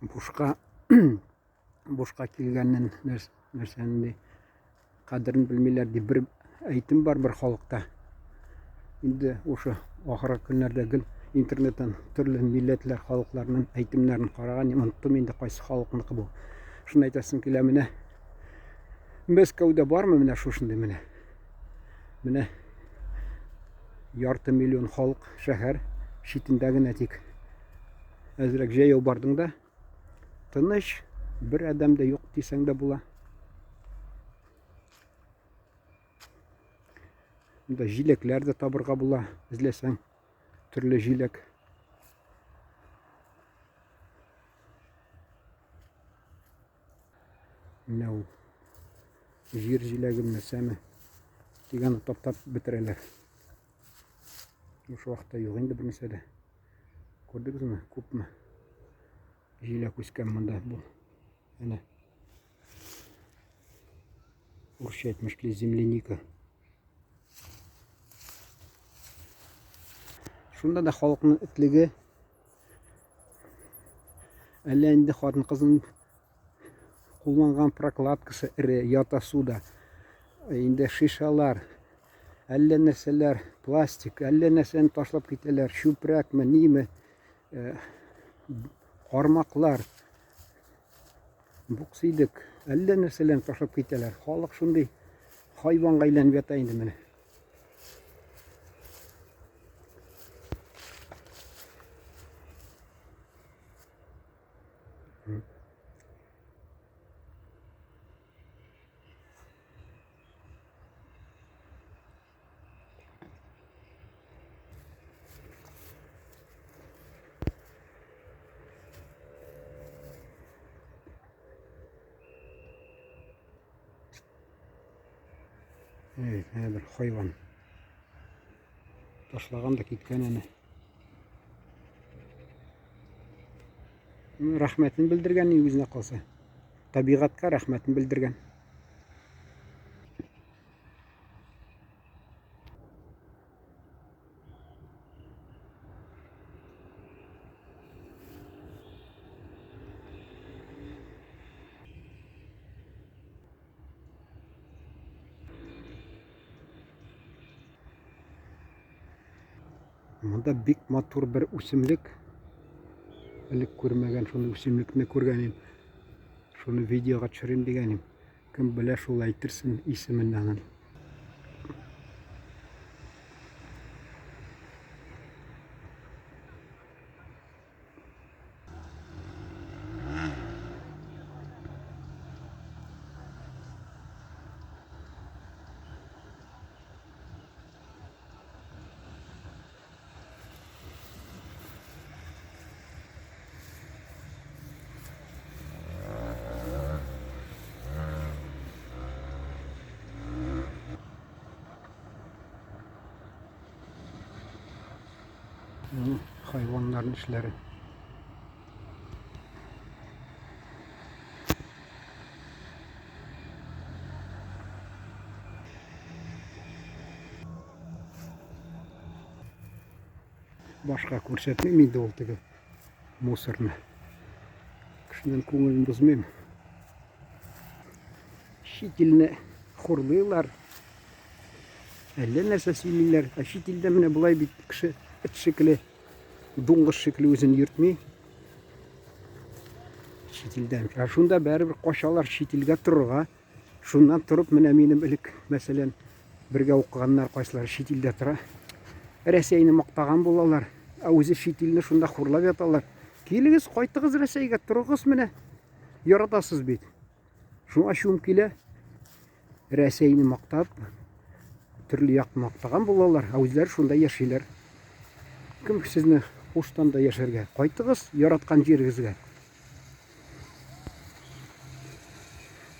бушка бушка килгәннән нәрсәне кадерен белмиләр дип бер әйтем бар бер халыкта. Инде ошо ахыркы көннәрдә гел интернеттан төрле милләтләр, халыкларның әйтемнәрен караган, оныттым инде кайсы халыкныкы бу. Шуны әйтәсем килә менә. Мәскәүдә бармы менә шушындый менә. Менә ярты миллион халык шәһәр читендә генә тик. Әзрәк җәяү бардың да, тыныч, бер адәм дә юк дисәң дә була. Монда җиләкләр дә табырга була, эзләсәң, төрле җиләк. Менә ул җир җиләге нәрсәме? Тик аны таптап бетерәләр. Ошо вакытта юк инде бернәрсә дә. Күрдегезме, күпме җиләк үскән монда бу. Әнә. Урысча әйтмешли земляника. Шунда да халыкның этлеге, әллә инде хатын-кызның кулланган прокладкасы эре, ята суда, инде шишалар, әллә нәрсәләр, пластик, әллә нәрсәне ташлап китәләр, чүпрәкме, ниме, кармаклар, буксидек, әллә нәрсәләрне ташлап китәләр. Халык шундый хайванга әйләнеп ята инде менә. Әнә бер хайван. Ташлаган да киткән әнә. Рәхмәтен белдергән үзенә калса. Табигатька рәхмәтен белдергән. Монда бик матур бер үсемлек. Элек күрмәгән шуны үсемлекне күргәнем. Шуны видеога төшерим дигәнем. Кем белә шул әйтерсең исемен аның. Hayvanların işleri. Başka күрсәтмим инде ул теге мусорны. Кешенең күңелен бозмыйм. Чит илне хурлыйлар. Әллә нәрсә сөйлиләр. Чит илдә менә булай бит кеше эт шикелле, дуңгыз шикелле үзен йөртми. Чит илдән. Шунда бәрібер качалар чит илгә торырга. Шуннан торып менә минем элек, мәсәлән, бергә укыганнар кайсылары чит илдә тора. Рәсәйне мактаган булалар. Үзе чит илне шунда хурлап яталар. Килегез, кайтыгыз Рәсәйгә, торыгыз менә. Яратасыз бит. Шуңа ачуым килә. Рәсәйне мактап, төрле якны мактаган булалар. Үзләре шунда яшиләр. Кем сезне хуштан да яшәргә? Кайтыгыз яраткан җирегезгә.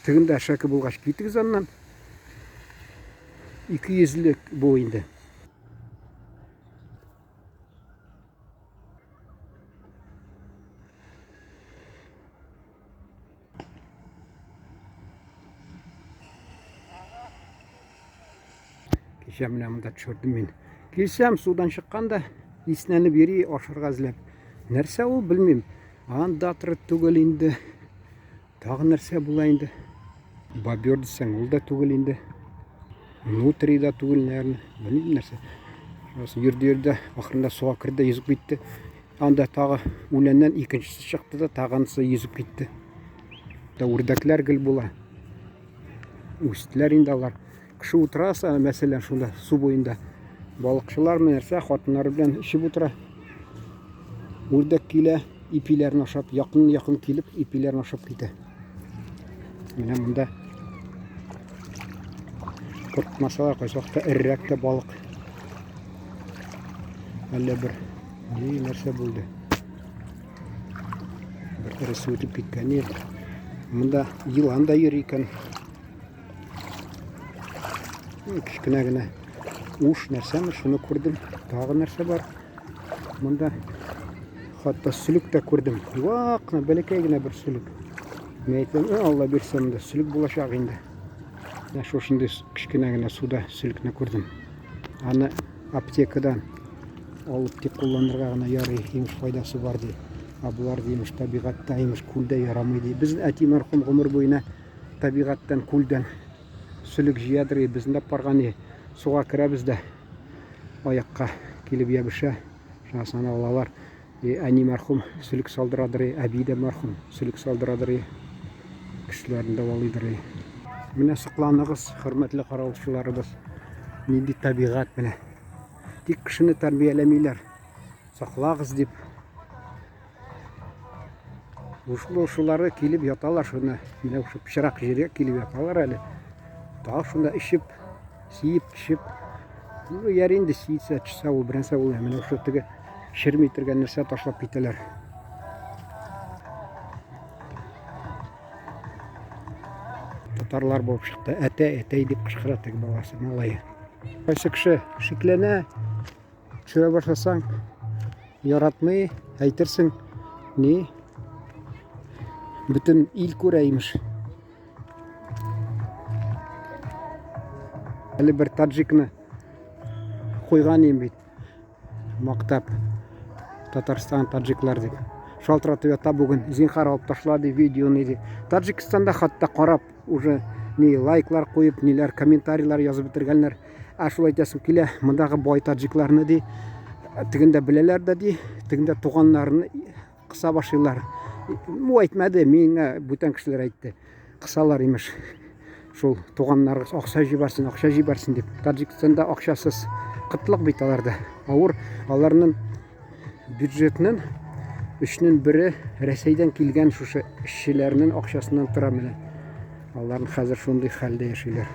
Тегендә шәке булгач китегез аннан. 200-лек бу инде. Кичә менә монда төшердем мин. Килсәм судан чыкканда иснәнеп йөри ашарга эзләп. Нәрсә ул белмим. Анда тұрып түгел инде. Тағы нәрсе була инде. Бобер десең, ул да түгел инде. Нутри да түгел, наверное. Білмеймін нәрсе. Осы ерде ақырында суға кірді, езіп кетті. Анда тағы өләннен екіншісі шықты да, тағанысы езіп кетті. Үрдәкләр гел була. Үстілер инде алар. Кіші отыраса, мәселен, шунда су бойында. Балықшылар нәрсе, хатынлары белән ішіп отыра. Үрдәк килә, ипиләрен ашап, якын килеп, ипиләрен ашап китә. Менә монда куркмасалар, кайсы вакытта эррәк тә балык. Әллә бер нәрсә булды. Бер иресе үтеп киткән иде. Монда йылан да йөри икән. Кечкенә генә уш нәрсәме, шуны күрдем. Тагы нәрсә бар. Монда хатта сүлек тә күрдем. Вакна бәләкәй генә бер сүлек. Мен әйтәм, Алла бирсә, монда сүлек булачак инде. Шушындай кечкенә генә суда сүлекне күрдем. Аны аптекадан алып тик кулланырга гына ярый, имеш файдасы бар ди. Булар имеш табигатта, имеш күлдә ярамый ди. Без әти мәрхүм гомер буена табигаттан, күлдән сүлек җыядыр, безне дә барган, суга керәбез дә аякка килеп ябыша. Шуңа алалар. Әни мәрхүм сүлек салдырадыр, әби дә мәрхүм сүлек салдырадыр. Кешеләрне дәвалыйдыр. Менә сакланыгыз, хөрмәтле караучыларыбыз. Нинди табигать менә. Тик кешене тәрбияләмиләр. Саклагыз дип. Ушулары килеп яталар шуны. Менә шу пычрак җиргә килеп яталар әле. Тагы шунда ишеп, сиеп, ишеп. Яр инде сийтсә, чыса ул беренсе ул. Менә шу теге шерми тергән нәрсә ташлап китәләр. Татарлар булып чыкты. Әтәй дип кычкыра теге баласы, малае. Кайсы кеше шикләнә, төшерә башласаң, яратмый, әйтерсең, бөтен ил күрә имеш. Әле бер таджикны куйган им бит. Мактап. Татарстан таджиклар дип. Шалтыратып ята бүген, зинһар алып ташлады видеоны ди. Таджикстанда хатта карап, уже лайклар куеп, ниләр комментарийлар язып бетергәннәр. Шулай әйтәсем килә, мондагы бай таджикларны ди, тегендә беләләр дә ди, тегендә туганнарны кыса башлыйлар. Бу әйтмәде, миңа бүтән кешеләр әйтте. Кысалар имеш. Шул туганнарга акча җибәрсен дип. Таджикстанда акчасыз кытлык бит аларда. Авыр, аларның бюджетның 3нең 1 Рәсәйдән килгән шушы эшчеләрнең акчасыннан тора менә. Аларның хәзер шундый хәлдә яшиләр.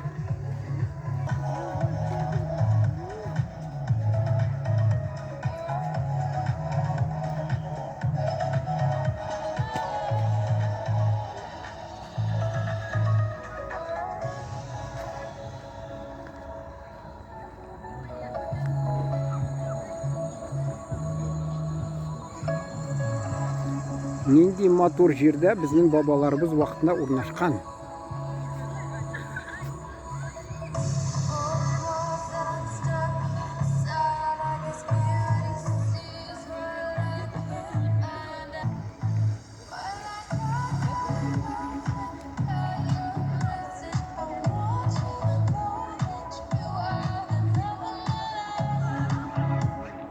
Нинди матур җирдә безнең бабаларыбыз вакытында урнашкан.